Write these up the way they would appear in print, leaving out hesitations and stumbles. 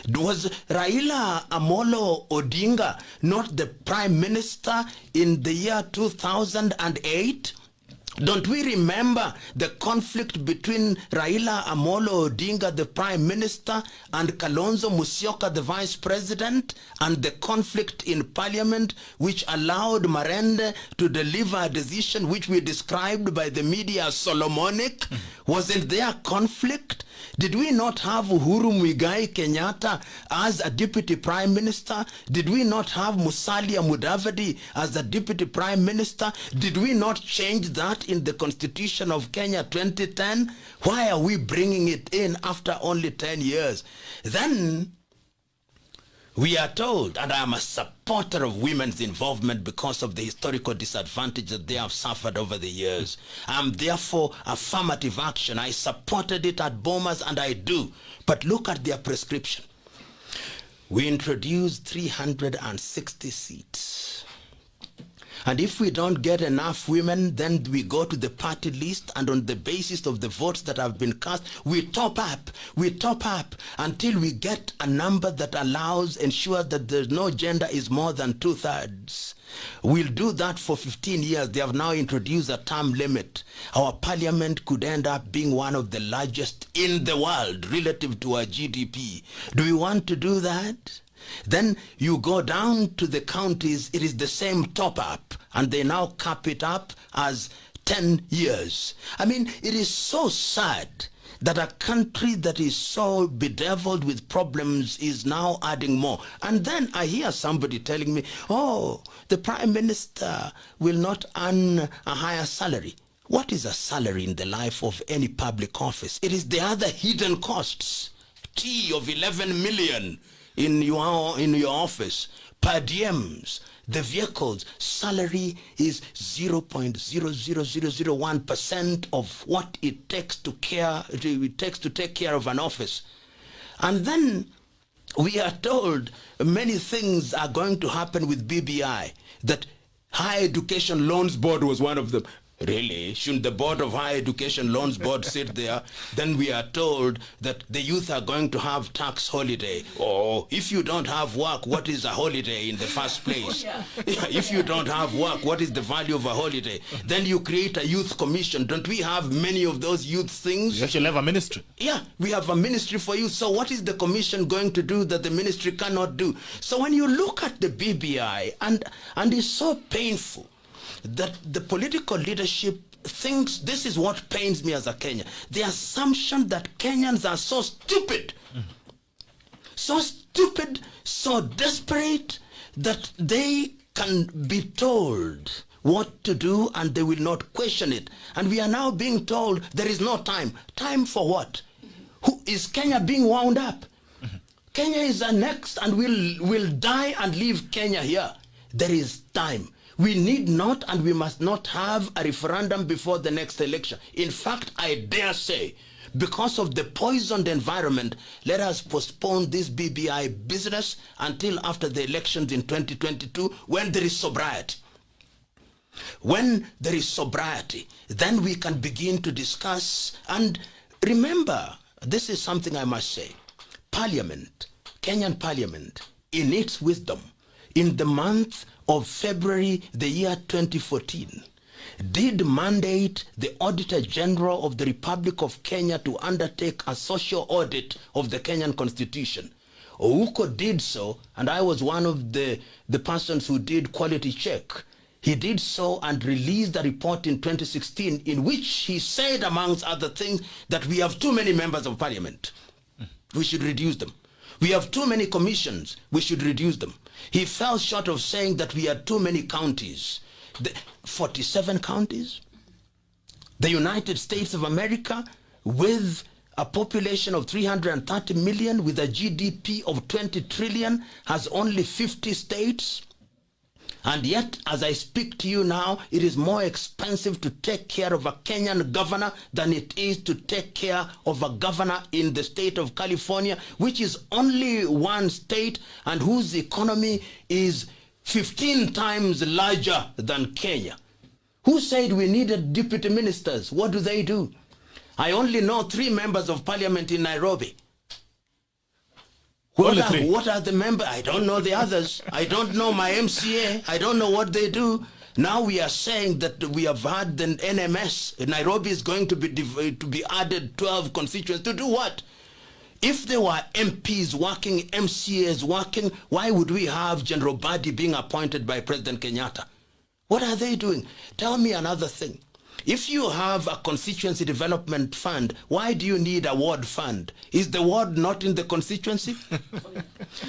Was Raila Amolo Odinga not the prime minister in the year 2008? Don't we remember the conflict between Raila Amolo Odinga, the prime minister, and Kalonzo Musyoka, the vice president, and the conflict in parliament which allowed Marende to deliver a decision which we described by the media as Solomonic? Wasn't there conflict? Did we not have Uhuru Muigai Kenyatta as a deputy prime minister? Did we not have Musalia Mudavadi as a deputy prime minister? Did we not change that in the Constitution of Kenya 2010? Why are we bringing it in after only 10 years? Then we are told, and I am a supporter of women's involvement because of the historical disadvantage that they have suffered over the years. I am therefore affirmative action. I supported it at Bomas and I do. But look at their prescription. We introduced 360 seats. And if we don't get enough women, then we go to the party list, and on the basis of the votes that have been cast, we top up until we get a number that ensures that there's no gender is more than 2/3. We'll do that for 15 years. They have now introduced a term limit. Our parliament could end up being one of the largest in the world relative to our GDP. Do we want to do that? Then you go down to the counties, it is the same top up, and they now cap it up as 10 years. I mean, it is so sad that a country that is so bedeviled with problems is now adding more. And then I hear somebody telling me, oh, the prime minister will not earn a higher salary. What is a salary in the life of any public office? It is the other hidden costs. Tea of 11 million in your office, per diems, the vehicles. Salary is 0.00001% of what it takes to take care of an office. And then we are told many things are going to happen with BBI, that Higher Education Loans Board was one of them. Really? Shouldn't the Board of Higher Education Loans Board sit there? Then we are told that the youth are going to have tax holiday. Oh, if you don't have work, what is a holiday in the first place? If you don't have work, what is the value of a holiday? Then you create a youth commission. Don't we have many of those youth things? You actually have a ministry. Yeah, we have a ministry for youth. So what is the commission going to do that the ministry cannot do? So when you look at the BBI, and it's so painful that the political leadership thinks, this is what pains me as a Kenyan, the assumption that Kenyans are so stupid, so desperate that they can be told what to do and they will not question it. And we are now being told there is no time. Time for what? Who is Kenya being wound up? Kenya is the next, and we'll die and leave Kenya here. There is time. We need not and we must not have a referendum before the next election. In fact, I dare say, because of the poisoned environment, let us postpone this BBI business until after the elections in 2022, when there is sobriety. When there is sobriety, then we can begin to discuss. And remember, this is something I must say. Parliament, Kenyan Parliament, in its wisdom, in the month of February the year 2014, did mandate the Auditor General of the Republic of Kenya to undertake a social audit of the Kenyan Constitution. Ouko did so, and I was one of the persons who did quality check. He did so and released a report in 2016 in which he said, amongst other things, that we have too many members of parliament. We should reduce them. We have too many commissions. We should reduce them. He fell short of saying that we had too many counties. 47 counties? The United States of America, with a population of 330 million, with a GDP of 20 trillion, has only 50 states. And yet, as I speak to you now, it is more expensive to take care of a Kenyan governor than it is to take care of a governor in the state of California, which is only one state and whose economy is 15 times larger than Kenya. Who said we needed deputy ministers? What do? I only know 3 members of parliament in Nairobi. What are the members? I don't know the others. I don't know my MCA. I don't know what they do. Now we are saying that we have had the NMS. Nairobi is going to be added 12 constituents. To do what? If there were MPs working, MCAs working, why would we have General Badi being appointed by President Kenyatta? What are they doing? Tell me another thing. If you have a constituency development fund, why do you need a ward fund? Is the ward not in the constituency?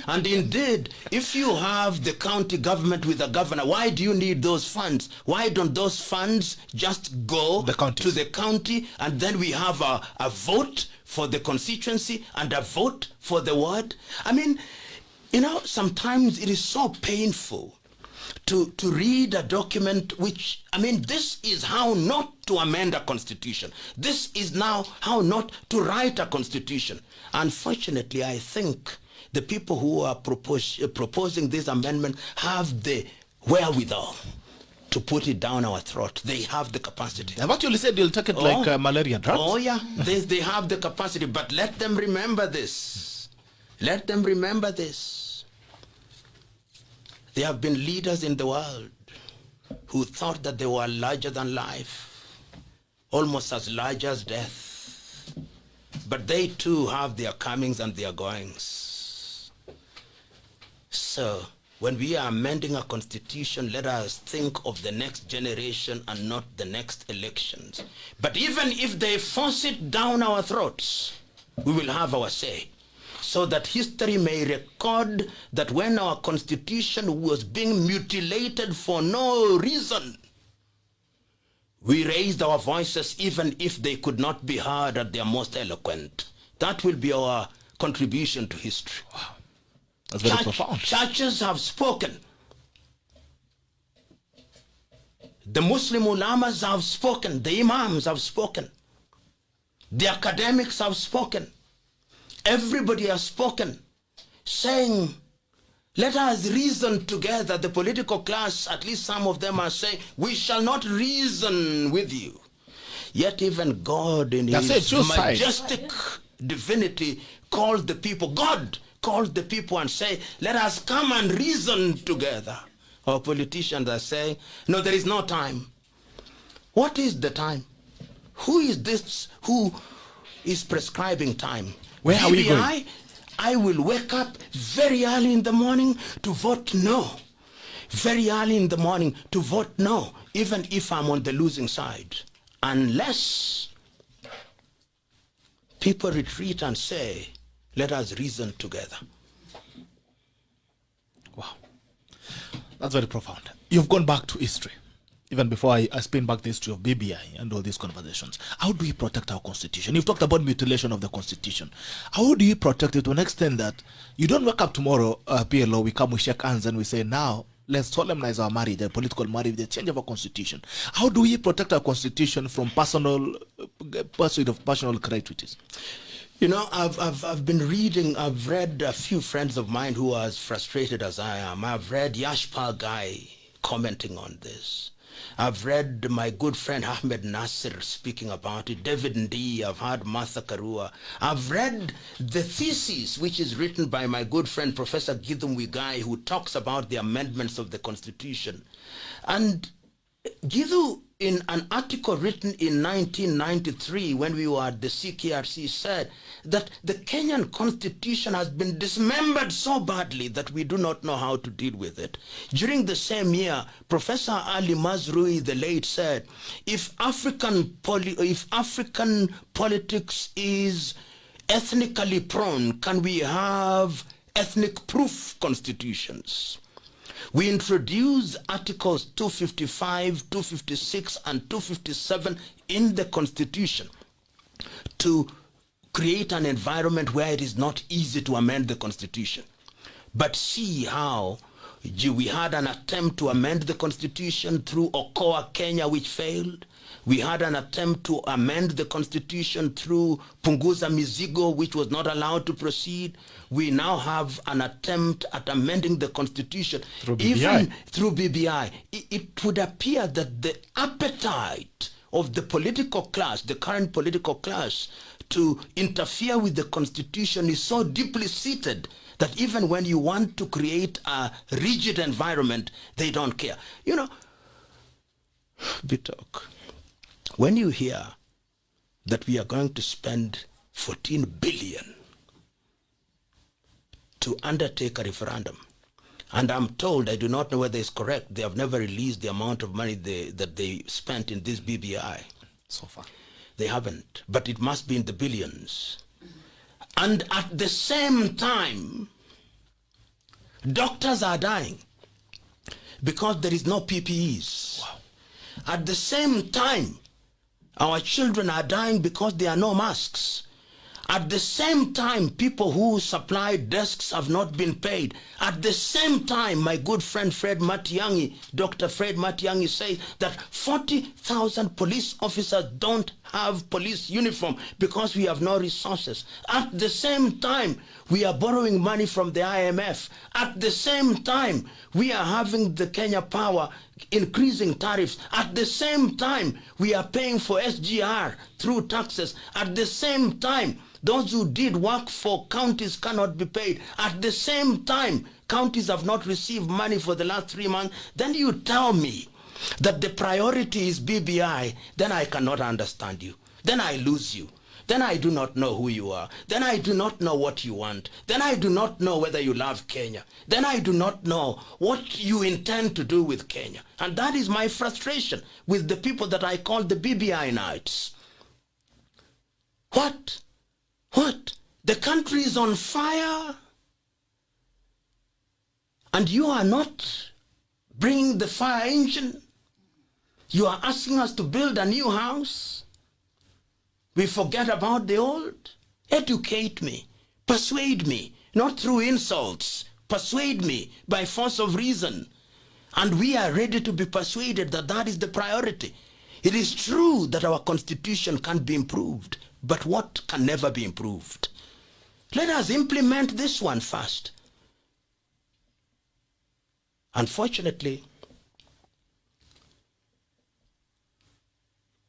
And indeed, if you have the county government with a governor, why do you need those funds? Why don't those funds just go to the county, and then we have a vote for the constituency and a vote for the ward? I mean, you know, sometimes it is so painful to read a document which, I mean, this is how not to amend a constitution. This is now how not to write a constitution. Unfortunately, I think the people who are proposing this amendment have the wherewithal to put it down our throat. They have the capacity. I've actually said you'll take it like malaria drugs. Oh yeah, they have the capacity, but let them remember this. Let them remember this. There have been leaders in the world who thought that they were larger than life, almost as large as death. But they too have their comings and their goings. So when we are amending a constitution, let us think of the next generation and not the next elections. But even if they force it down our throats, we will have our say, so that history may record that when our constitution was being mutilated for no reason, we raised our voices even if they could not be heard at their most eloquent. That will be our contribution to history. Wow. That's very profound. Churches have spoken. The Muslim ulamas have spoken. The imams have spoken. The academics have spoken. Everybody has spoken, saying, let us reason together. The political class, at least some of them are saying, we shall not reason with you. Yet even God in his majestic divinity calls the people, God calls the people and say, let us come and reason together. Our politicians are saying, no, there is no time. What is the time? Who is this who is prescribing time? Where are we going? I will wake up very early in the morning to vote no. Very early in the morning to vote no, even if I'm on the losing side. Unless people retreat and say, let us reason together. Wow. That's very profound. You've gone back to history. Even before I spin back the history of BBI and all these conversations, how do we protect our constitution? You've talked about mutilation of the constitution. How do you protect it to an extent that you don't wake up tomorrow, PLO, we come, we shake hands and we say, now let's solemnize our marriage, the political marriage, the change of our constitution. How do we protect our constitution from pursuit of personal gratuities? You know, I've been reading, I've read a few friends of mine who are as frustrated as I am. I've read Yashpal Guy commenting on this. I've read my good friend Ahmed Nasser speaking about it, David Ndii, I've heard Martha Karua. I've read the thesis which is written by my good friend Professor Githum Wigai, who talks about the amendments of the Constitution. And Githu, in an article written in 1993 when we were at the CKRC, said that the Kenyan constitution has been dismembered so badly that we do not know how to deal with it. During the same year, Professor Ali Mazrui, the late, said, if African politics is ethnically prone, can we have ethnic-proof constitutions? We introduced Articles 255, 256, and 257 in the Constitution to create an environment where it is not easy to amend the Constitution. But see how we had an attempt to amend the Constitution through Okoa, Kenya, which failed. We had an attempt to amend the Constitution through Punguza Mizigo, which was not allowed to proceed. We now have an attempt at amending the Constitution. Through BBI. Even through BBI. It would appear that the appetite of the political class, the current political class, to interfere with the constitution is so deeply seated that even when you want to create a rigid environment, they don't care. You know, Bitok, when you hear that we are going to spend 14 billion to undertake a referendum, and I'm told, I do not know whether it's correct, they have never released the amount of money that they spent in this BBI. So far. They haven't, but it must be in the billions. And at the same time, doctors are dying because there is no PPEs. Wow. At the same time, our children are dying because there are no masks. At the same time, people who supply desks have not been paid. At the same time, my good friend Fred Matiang'i, Dr. Fred Matiang'i says that 40,000 police officers don't have police uniform because we have no resources. At the same time, we are borrowing money from the IMF. At the same time, we are having the Kenya Power increasing tariffs. At the same time, we are paying for SGR through taxes. At the same time, those who did work for counties cannot be paid. At the same time, counties have not received money for the last 3 months. Then you tell me that the priority is BBI, then I cannot understand you. Then I lose you. Then I do not know who you are. Then I do not know what you want. Then I do not know whether you love Kenya. Then I do not know what you intend to do with Kenya. And that is my frustration with the people that I call the BBI Knights. What? The country is on fire, and you are not bringing the fire engine. You are asking us to build a new house. We forget about the old. Educate me, persuade me, not through insults. Persuade me by force of reason. And we are ready to be persuaded that that is the priority. It is true that our constitution can be improved, but what can never be improved? Let us implement this one first. Unfortunately,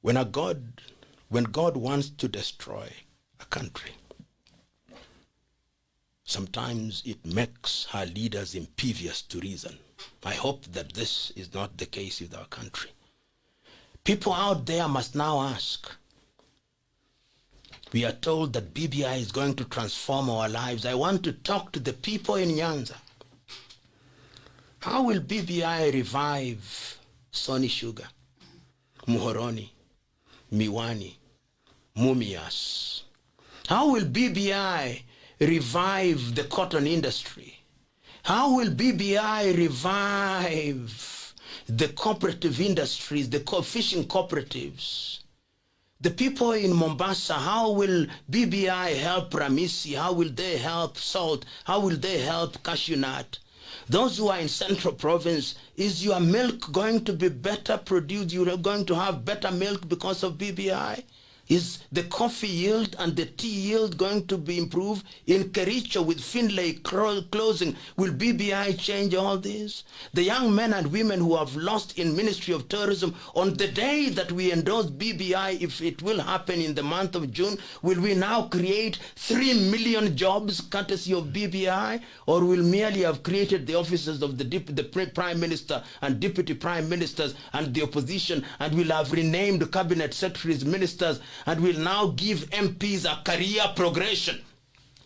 when God wants to destroy a country, sometimes it makes her leaders impervious to reason. I hope that this is not the case with our country. People out there must now ask, we are told that BBI is going to transform our lives. I want to talk to the people in Nyanza. How will BBI revive Sony Sugar, Muhoroni, Miwani, Mumias? How will BBI revive the cotton industry? How will BBI revive the cooperative industries, the fishing cooperatives? The people in Mombasa, how will BBI help Ramisi? How will they help Salt? How will they help Cashew Nut? Those who are in Central Province, is your milk going to be better produced? You are going to have better milk because of BBI? Is the coffee yield and the tea yield going to be improved? In Kericho with Finlay closing, will BBI change all this? The young men and women who have lost in Ministry of Tourism, on the day that we endorse BBI, if it will happen in the month of June, will we now create 3 million jobs courtesy of BBI? Or will merely have created the offices of the Prime Minister and Deputy Prime Ministers and the opposition, and will have renamed Cabinet Secretaries, Ministers, and will now give MPs a career progression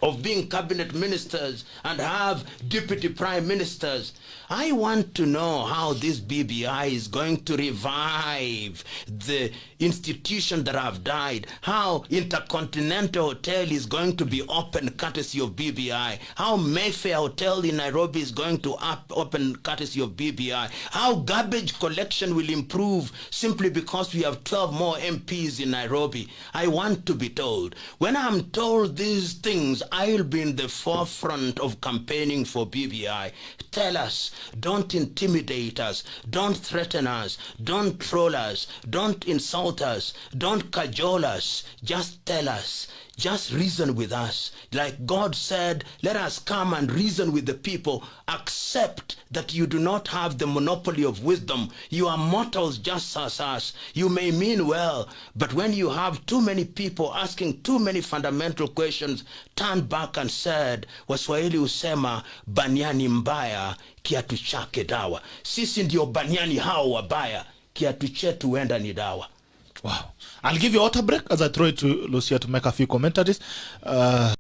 of being cabinet ministers and have deputy prime ministers? I want to know how this BBI is going to revive the institution that have died, how Intercontinental Hotel is going to be open courtesy of BBI, how Mayfair Hotel in Nairobi is going to open courtesy of BBI, how garbage collection will improve simply because we have 12 more MPs in Nairobi. I want to be told. When I'm told these things, I'll be in the forefront of campaigning for BBI. Tell us, don't intimidate us, don't threaten us, don't troll us, don't insult us, don't cajole us. Just tell us, just reason with us. Like God said, let us come and reason with the people. Accept that you do not have the monopoly of wisdom. You are mortals just as us. You may mean well, but when you have too many people asking too many fundamental questions, turn back and said, Waswahili husema, baniani mbaya, kiatu chake dawa. Sisi ndio baniani hao wabaya, kiatu chetu huenda ni dawa. Wow. I'll give you a water break as I throw it to Lucia to make a few commentaries.